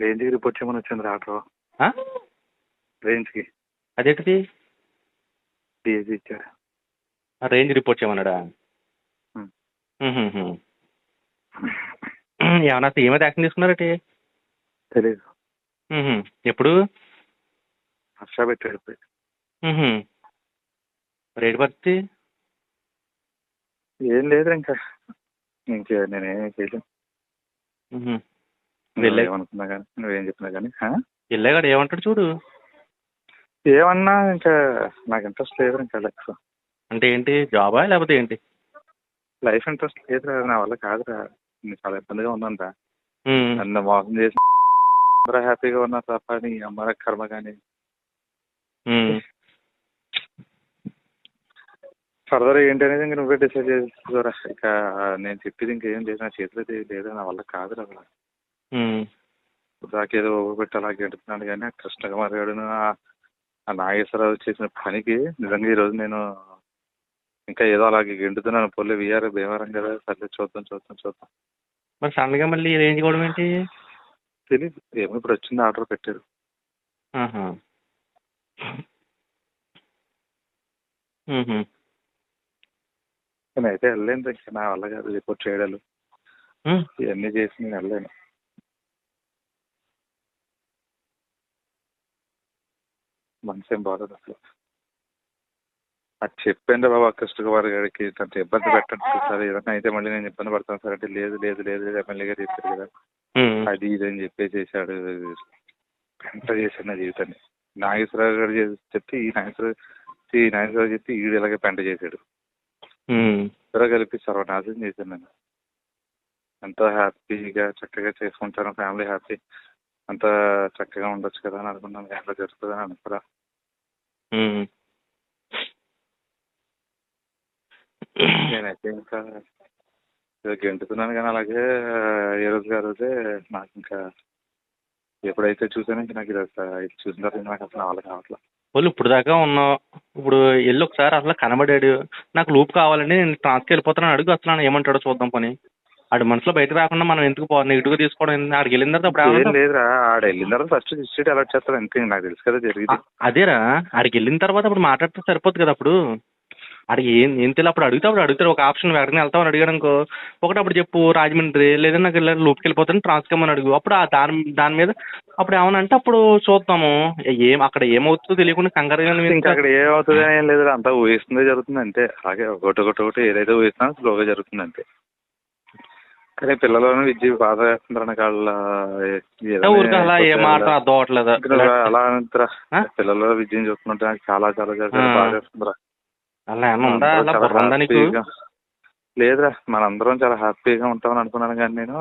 రేంజ్కి రిపోర్ట్ చేయమని వచ్చింది ఆటో. ఆ? రేంజ్కి అదేంటిది? డిఎస్సి ఇచ్చాడు. రేంజ్ రిపోర్ట్ చేయమన్నాడా? ఉమ్. మ్హూ. ఏమన్నా ఏమైతే యాక్షన్ తీసుకున్నారటి? తెలీదు. మ్హూ. ఎప్పుడు? హర్ష పెట్టాడు. మ్హూ. రేటు పరిస్థితి ఏం లేదు ఇంకా నేనేం చేయలేను. మ్హూ. నువ్వేమనుకున్నా కానీ నువ్వేం చెప్పినా కానీ వెళ్ళాగాడు ఏమంటాడు చూడు. ఏమన్నా ఇంకా నాకు ఇంట్రెస్ట్ లేదు ఇంకా లైఫ్. అంటే ఏంటి, జాబా లేకపోతే ఏంటి? లైఫ్ ఇంట్రెస్ట్ లేదురా, నా వల్ల కాదురా. నేను చాలా ఇబ్బందిగా ఉన్నాను రా. మ్. నన్ను మోసం చేసి అందరూ హ్యాపీగా ఉన్నారు తప్ప నీ అమ్మ కర్మ. కానీ మ్. ఫర్దర్ ఏంటి అనేది ఇంక నువ్వే డిసైడ్ చేసుకోరా. ఇక నేను చెప్పేది ఇంకేం లేదు, నా చేతిలో లేదు, నా వల్ల కాదురా అసలు. మ్. నాకేదో పెట్టి అలా గెడుతున్నాను కానీ ఆ కృష్ణకుమార్ గారు ఆ నాగేశ్వరరావు చేసిన పనికి నిజంగా ఈరోజు నేను ఇంకా ఏదో అలాగే గెంటుతున్నాను. పొల్లి వీఆర్ భీమవరం కదా, సర్లే చూద్దాం. మరి సడన్గా మళ్ళీ రేంజ్ కూడా ఏంటి? తెలీదు, ఏమో ఇప్పుడు వచ్చింది, ఆర్డర్ పెట్టారు. ఆహా. మ్హూ. నేనైతే వెళ్ళలేను ఇంకా, నా వల్ల కాదు రిపోర్ట్ చేయడాలు ఇవన్నీ చేసి నేను వెళ్ళలేను. మనసేం బాగోదు అసలు. అది చెప్పండి బాబు ఆ కృష్ణకుమార్ గారికి, తనతో ఇబ్బంది పెట్టండి సార్, ఏదైనా అయితే మళ్ళీ నేను ఇబ్బంది పడతాను సార్ అంటే లేదు ఎమ్మెల్యే గారు చెప్పారు కదా అది ఇది అని చెప్పేసాడు. ఎంత చేశాడు నా జీవితాన్ని. నాగేశ్వరరావు గారు చెప్తే ఈ నాగేశ్వరరావు చెప్తే ఈడు ఇలాగే పెంట చేశాడు. ఇద్దరు కలిపి సర్వనాశనం చేశాను నేను. ఎంతో హ్యాపీగా చక్కగా చేసుకుంటాను, ఫ్యామిలీ హ్యాపీ, అంత చక్కగా ఉండొచ్చు కదా అని అనుకున్నాను. ఎంత జరుగుతుందని అనుకురా. నేనైతే ఇంకా గెంటుతున్నాను కానీ అలాగే ఏ రోజుకి ఆ రోజే నాకు ఇంకా ఎప్పుడైతే చూసానో ఇంకా నాకు ఇది చూసిన తర్వాత నాకు అసలు వాళ్ళకి కావట్లేదు. వాళ్ళు ఇప్పుడు దాకా ఉన్నావు, ఇప్పుడు వెళ్ళి ఒకసారి అసలు కనబడాడు, నాకు లూప్ కావాలండి నేను ట్రాన్స్కి వెళ్ళిపోతాను అడుగు, అసలు ఏమంటాడో చూద్దాం. పని ఆడి మనసులో బయట రాకుండా మనం ఎందుకు నెగిటివ్గా తీసుకోవడం? ఆడికి వెళ్ళిన తర్వాత అప్పుడు ఏం లేదురా, ఆడ వెళ్ళిన తర్వాత ఫస్ట్ డిస్ట్రిక్ట్ అలర్ట్ చేస్తాడు అంతే, నాకు తెలుసు కదా జరిగింది. అదేరా, ఆడికి వెళ్ళిన తర్వాత అప్పుడు మాట్లాడితే సరిపోతుంది కదా. అప్పుడు ఆడికి ఏం తెలియదు, అప్పుడు అడుగుతాడు ఒక ఆప్షన్, ఎక్కడికి వెళ్తామని అడిగాడు అనుకో, ఒకటి అప్పుడు చెప్పు రాజమండ్రి, లేదా నాకు లూప్కి వెళ్ళిపోతాను ట్రాన్స్కమ్మని అడుగు. అప్పుడు దాని మీద అప్పుడు ఏమనంటే అప్పుడు చూద్దాము. అక్కడ ఏమవుతుందో తెలియకుండా కంగారుగా ఇంకా అక్కడ ఏమవుతుంది ఏం లేదు, అంతా ఊహిస్తుందే జరుగుతుంది అంతే. అలాగే ఒకటి ఏదైతే ఊహిస్తున్నా స్లోగా జరుగుతుంది అంతే. కానీ పిల్లలను విద్య బాధ వేస్తున్నారు నాకు వాళ్ళ అలా ఏ మాట అర్థం అవట్లేదు. అలా అంటారా, పిల్లల విద్యను చూస్తుంటే నాకు చాలా బాధ వేస్తుందిరా. అలా ఏమన్నా ఉందా? లేదురా, మనందరం చాలా హ్యాపీగా ఉంటామని అనుకున్నాను కానీ నేను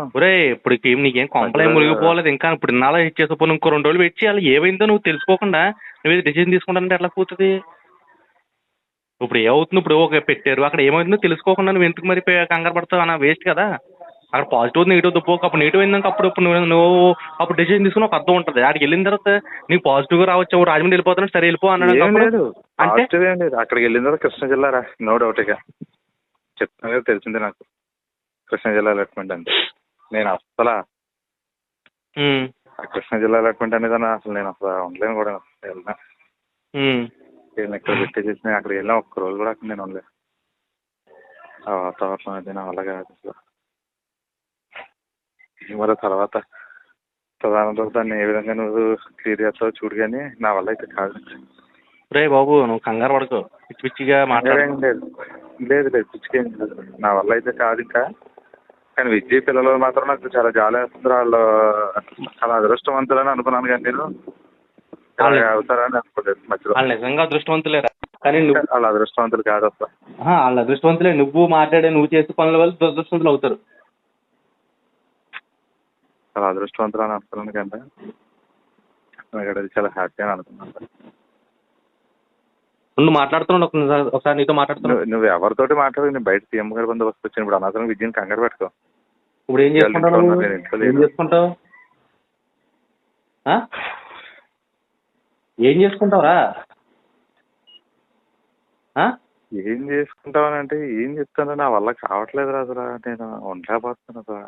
ఇప్పుడు నీకేం కొంపలేం మునిగిపోలేదు ఇంకా. ఇప్పుడు ఇన్నాళ్ళ ఇచ్చేసిపోయి ఇంకో 2 రోజులు పెట్టి అలా ఏమైందో నువ్వు తెలుసుకోకుండా నువ్వు డెసిషన్ తీసుకుంటానంటే ఎట్లా కూతుంది? ఇప్పుడు ఏమవుతుంది, ఇప్పుడు పెట్టారు అక్కడ ఏమవుతుందో తెలుసుకోకుండా నువ్వు ఎందుకు మరి కంగారు పడతావు అన్న? వేస్ట్ కదా. అక్కడ పాజిటివ్ నెగిటివ్ దుప్పోక అప్పుడు నెగిటివ్ అయిందాక అప్పుడు నువ్వు అప్పుడు డెసిషన్ తీసుకుని ఒక అర్థం ఉంటుంది. అక్కడికి వెళ్ళిన తర్వాత నీకు పాజిటివ్గా రావచ్చు, రాజమండ్రి వెళ్ళిపోతాను సరే వెళ్ళిపో అన్నాడు. అంటే అక్కడికి వెళ్ళిన తర్వాత కృష్ణా జిల్లా రా, నో డౌట్. ఇక చెప్తాను కదా, తెలిసిందే నాకు కృష్ణా జిల్లా అలాట్మెంట్ అంటే. నేను అసలు కృష్ణా జిల్లా అలాట్మెంట్ అనేది అసలు నేను అసలు ఉండలేను కూడా. వెళ్ళినా నేను ఇక్కడ పెట్టేసి అక్కడికి వెళ్ళినా ఒక్క రోజు కూడా అక్కడ నేను ఉండలేదు. ఆ వాతావరణం అది నా వల్ల కాదు అసలు. మరి తర్వాత దాన్ని ఏ విధంగా నువ్వు క్లియర్ చేస్తావో చూడు, కానీ నా వల్ల అయితే కాదు. రే బాబు నువ్వు కంగారు పడుకో, పిచ్చి పిచ్చిగా లేదు పిచ్చికేం లేదు, నా వల్ల అయితే కాదు ఇంకా. కానీ విద్య పిల్లలు మాత్రం నాకు చాలా జాలి వేస్తుంది. వాళ్ళు చాలా అదృష్టవంతులని అనుకున్నాను కానీ నేను అవుతారని అనుకోలేదు మధ్యలో. వాళ్ళు నిజంగా అదృష్టవంతులేరా, కానీ వాళ్ళు అదృష్టవంతులు కాదు అసలు. వాళ్ళు అదృష్టవంతులే, నువ్వు మాట్లాడే నువ్వు చేసే పనుల వల్ల దురదృష్టవంతులు అవుతారు. చాలా అదృష్టవంతులు అని అనుకున్నాను కానీ నాకు చాలా హ్యాపీ అని అనుకున్నాను. నువ్వు మాట్లాడుతున్నావు, ఒకసారి నీతో మాట్లాడుతున్నావు. నువ్వు ఎవరితోటి మాట్లాడు, నేను బయట సీఎం గారి బందోబస్తు వచ్చాను. ఇప్పుడు అనవసరం విద్యను కంగారు పెట్టుకో. ఇప్పుడు ఏం చేసుకుంటావు? ఏం చేసుకుంటావురా? ఏం చేసుకుంటావని అంటే ఏం చెప్తాను, నా వల్ల కావట్లేదు రాదురా, నేను ఉండలేకపోతున్నాను రా.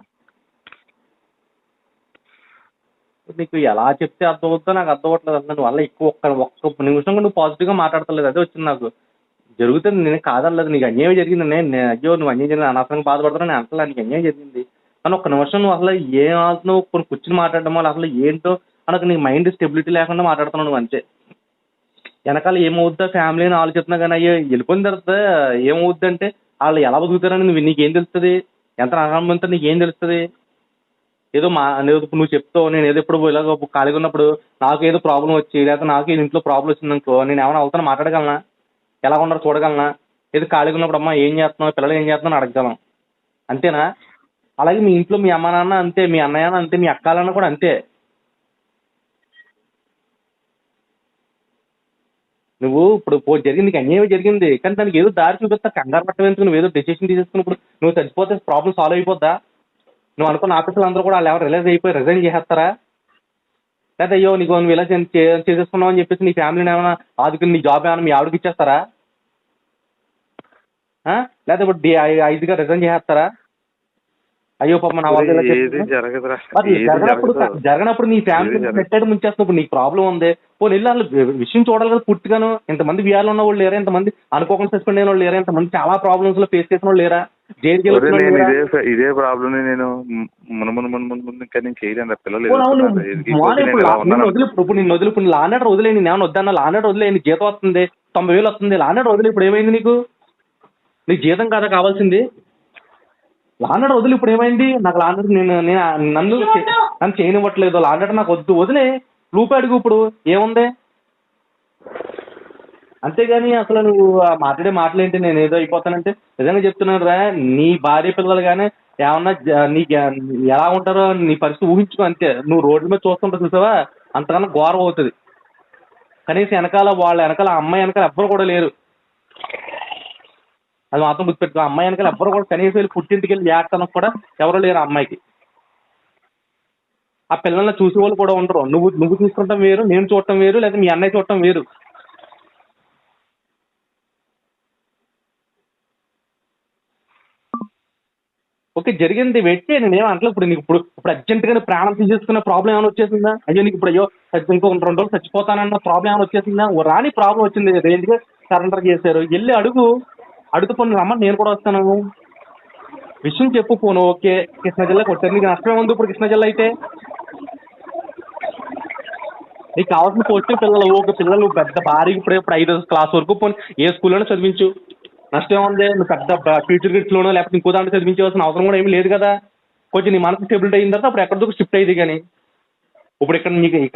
నీకు ఎలా చెప్తే అర్థమవుతుందో నాకు అర్థం అవ్వట్లేదు అన్న. నువ్వు వల్ల ఎక్కువ ఒక్క నిమిషం కూడా నువ్వు పాజిటివ్గా మాట్లాడతలేదు. అదే వచ్చింది నాకు. జరుగుతుంది, నేను కాదనలేదు. నీకు అన్యాయం జరిగింది. అయ్యో నువ్వు అన్యాయం జరిగింది అనవసరంగా బాధపడుతున్నా నేను అంటలేదు. నీకు అన్యాయం జరిగింది కానీ ఒక్క నిమిషం నువ్వు అసలు ఏం ఆడుతున్నావు కొన్ని కూర్చుని మాట్లాడడం వల్ల అసలు ఏంటో అనకు నీ మైండ్ స్టెబిలిటీ లేకుండా మాట్లాడుతున్నావు నువ్వు అంతే. వెనకాల ఏమవుద్దా ఫ్యామిలీ అని ఆలోచిస్తున్నా కానీ అయ్యో వెళ్ళిపోయిన తర్వాత ఏమవుద్ది అంటే వాళ్ళు ఎలా బతుకుతారని నీకేం తెలుస్తుంది? ఎంత నమ్మకంతో నీకేం తెలుస్తుంది? ఏదో నువ్వు చెప్తావు, నేను ఏదో ఎప్పుడు ఇలాగ ఖాళీగా ఉన్నప్పుడు నాకు ఏదో ప్రాబ్లం వచ్చి లేకపోతే నాకు ఇంట్లో ప్రాబ్లం వచ్చిందనుకో నేను ఏమైనా అవుతానో మాట్లాడగలనా? ఎలా ఉన్నారో చూడగలనా? ఏదో ఖాళీగా ఉన్నప్పుడు అమ్మ ఏం చేస్తున్నావు, పిల్లలు ఏం చేస్తున్నావు అడగగలం, అంతేనా? అలాగే మీ ఇంట్లో మీ అమ్మ నాన్న అంతే, మీ అన్నయ్య అంతే, మీ అక్కాలన్న కూడా అంతే. నువ్వు ఇప్పుడు జరిగింది నీకు అన్యాయం జరిగింది కానీ దానికి ఏదో దారి చూపిస్తా కంగారు పట్టవేందుకు? నువ్వు ఏదో డెసిషన్ తీసేసుకున్నప్పుడు నువ్వు చచ్చిపోతే ప్రాబ్లం సాల్వ్ అయిపోద్దా? నువ్వు అనుకున్న ఆఫీసులు అందరూ కూడా వాళ్ళు ఎవరు రిలైజ్ అయిపోయి రిజైన్ చేసేస్తారా? లేదా అయ్యో నీకు నువ్వు ఇలా చేసేసుకున్నావు అని చెప్పేసి నీ ఫ్యామిలీని ఏమైనా ఆదుకుని నీ జాబ్ ఏమైనా మీ ఆవిడకి ఇచ్చేస్తారా? లేదా ఇప్పుడు 5గా రిజైన్ చేసేస్తారా? అయ్యో పాప నా వల్ల జరగనప్పుడు నీ ఫ్యామిలీ పెట్టాడు ముంచేస్తున్నప్పుడు నీకు ప్రాబ్లం ఉంది. పోనీ వెళ్ళి వాళ్ళు విషయం చూడాలి కదా పూర్తిగాను. ఇంతమంది విఆర్లో ఉన్న వాళ్ళు లేరా? ఇంతమంది అనుకోకుండా సస్పెండ్ అయిన వాళ్ళు లేరా? ఇంతమంది చాలా ప్రాబ్లమ్స్ లో ఫేస్ చేసిన వాళ్ళు లేరా? ఇదే ప్రాబ్లం నేను ముందు ఇంకా నేను చేయలేను. పిల్లలు ఇప్పుడు నిన్ను వదిలి ఇప్పుడు లానర్ వదిలే నేను ఏమన్నా వద్దన్నా లానర్ వదిలే నీ జీతం వస్తుంది 90,000 వస్తుంది. లానర్ వదిలే ఇప్పుడు ఏమైంది నీకు జీతం కాదా కావాల్సింది? లాండర్ వదిలి ఇప్పుడు ఏమైంది? నాకు లాండర్ నన్ను చేయనివ్వట్లేదు. లాండర్ నాకు వద్దు వదిలే రూపాయి అడుగు ఇప్పుడు ఏముంది? అంతేగాని అసలు నువ్వు మాట్లాడే మాటలేంటి? నేను ఏదో అయిపోతానంటే నిజంగా చెప్తున్నాను రా, నీ భార్య పిల్లలు కానీ ఏమన్నా నీకు ఎలా ఉంటారో నీ పరిస్థితి ఊహించుకో అంతే. నువ్వు రోడ్ల మీద చూస్తుంటావు చూసావా, అంతకన్నా ఘోరం అవుతుంది. కనీసం వాళ్ళ వెనకాల అమ్మాయి వెనకాల ఎవ్వరు కూడా లేరు. అది మాత్రం గుర్తుపెట్టుకో. అమ్మాయి వెనకాల ఎవ్వరు కూడా కనీసం వెళ్ళి పుట్టింటికి వెళ్ళి ఏడతానికి కూడా ఎవరు లేరు అమ్మాయికి. ఆ పిల్లల్ని చూసే వాళ్ళు కూడా ఉండరు. నువ్వు చూసుకుంటాం వేరు, నేను చూడటం వేరు, లేదా మీ అన్నయ్య చూడటం వేరు. ఓకే జరిగింది వెయిట్ నేనేం అంటలేదు. ఇప్పుడు నీకు ఇప్పుడు అర్జెంట్గా ప్రాణం తీసేసుకునే ప్రాబ్లం ఏమైనా వచ్చేసిందా? అయ్యో నీకు ఇప్పుడు అయ్యో ఇంకో 2 రోజులు చచ్చిపోతానన్న ప్రాబ్లం ఏమైనా వచ్చేసిందా? రాని ప్రాబ్లం వచ్చింది, రేంజ్గా సరెండర్ చేశారు. వెళ్ళి అడుగు పోను రమ్మని నేను కూడా వస్తాను. విషయం చెప్పు పోను. ఓకే కృష్ణా జిల్లాకి వచ్చారు, నీకు నష్టమే ఉంది. ఇప్పుడు కృష్ణా జిల్లా అయితే నీకు కావాల్సిన పోస్టులు పిల్లలు పెద్ద భారీ ఇప్పుడు 5వ క్లాస్ వరకు పోనీ ఏ స్కూల్లోనే చదివించు, నష్టం ఉంది. నువ్వు పెద్ద ఫ్యూచర్ గిట్స్లోనో లేకపోతే ఇంకో దాంట్లో చదివించవలసిన అవసరం కూడా ఏమీ లేదు కదా. కొంచెం నీ మనసు స్టెబిలిటీ అయిన తర్వాత అప్పుడు ఎక్కడితో షిఫ్ట్ అయ్యింది. కానీ ఇప్పుడు ఇక్కడ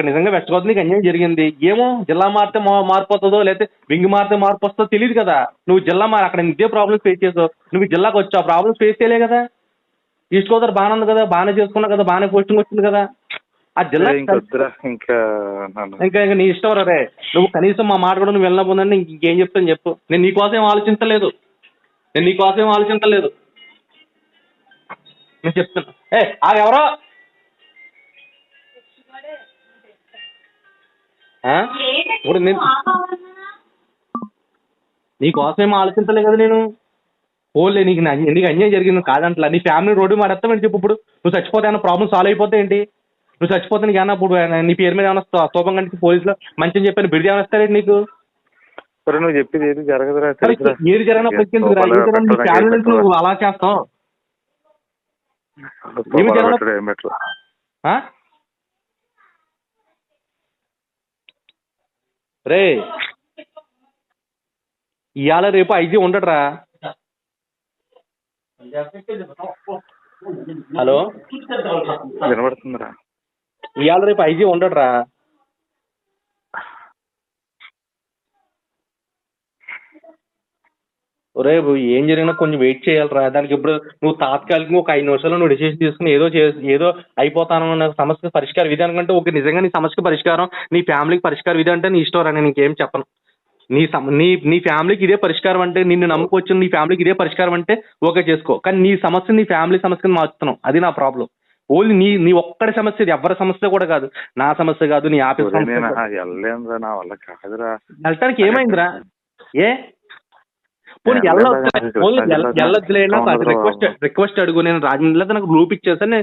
నిజంగా వెస్ట్ గోదావరి నీకు అన్యాయం జరిగింది. ఏమో జిల్లా మారితే మార్పు వస్తుందో లేకపోతే వింగ్ మారితే మార్పు వస్తుందో తెలియదు కదా. నువ్వు జిల్లా అక్కడ ఇదే ప్రాబ్లమ్స్ ఫేస్ చేసావు. నువ్వు జిల్లాకు వచ్చావు, ఆ ప్రాబ్లమ్స్ ఫేస్ చేయలే కదా. ఈస్ట్ గోదావరి బాగానే ఉంది కదా, బాగానే చేసుకున్నావు కదా, బాగానే పోస్టింగ్ వచ్చింది కదా. ఆ జిల్లా ఇంకా నీ ఇష్టం రే. నువ్వు కనీసం మా మాట కూడా నువ్వు వెళ్ళకపోతుందంటే ఇంకేం చెప్తాను చెప్పు. నేను నీకోసం ఆలోచించలేదు. నేను చెప్తున్నా ఎవరో ఇప్పుడు నేను నీకోసమేమో ఆలోచించలే కదా. నేను ఓన్లీ నీకు అన్యాయం జరిగింది కాదంటలా. నీ ఫ్యామిలీ రోడ్డు మారేస్తామని చెప్పు. ఇప్పుడు నువ్వు చచ్చిపోతే ఏమైనా ప్రాబ్లమ్ సాల్వ్ అయిపోతే ఏంటి? నువ్వు చచ్చిపోతే నీకు ఏమన్నా ఇప్పుడు నీ పేరు మీద ఏమైనా స్తూపం కంటే పోలీసులో మంచిని చెప్పని బిడ్డ ఏమైనా వస్తారేంటి నీకు? నువ్వు చెప్పేది ఏది జరగదురా. ఏది జరగనప్పుడు ఫ్యామిలీ నుంచి నువ్వు అలా చేస్తావు. రే ఇవాళ రేపు ఐజీ ఉండడురా. హలో వినబడుతుందిరా. ఇవాళ రేపు ఐజీ ఉండడురా. ఒరే ఏం జరిగినా కొంచెం వెయిట్ చేయాలిరా. దానికి ఇప్పుడు నువ్వు తాత్కాలికంగా ఒక 5 నిమిషాలు నువ్వు డిసిషన్ తీసుకుని ఏదో అయిపోతానన్న సమస్య పరిష్కార విధానం కంటే ఒక నిజంగా నీ సమస్యకి పరిష్కారం, నీ ఫ్యామిలీకి పరిష్కార విధి అంటే నీ ఇష్టం రా. నేను ఇంకేం చెప్పను. నీ ఫ్యామిలీకి ఇదే పరిష్కారం అంటే, నిన్ను నమ్ముకొచ్చిన నీ ఫ్యామిలీకి ఇదే పరిష్కారం అంటే ఓకే చేసుకో. కానీ నీ సమస్య నీ ఫ్యామిలీ సమస్యను మార్చుతున్నావు. అది నా ప్రాబ్లం. ఓన్లీ నీ ఒక్కడి సమస్య, ఇది ఎవరి సమస్య కూడా కాదు. నా సమస్య కాదు, నీ ఆఫీస్ వెళ్ళటానికి ఏమైందిరా? పోనీ వెళ్ళొద్దులేనా రిక్వెస్ట్ అడుగు. నేను రాజమండ్రిలో నాకు గ్రూప్ ఇచ్చేసాను.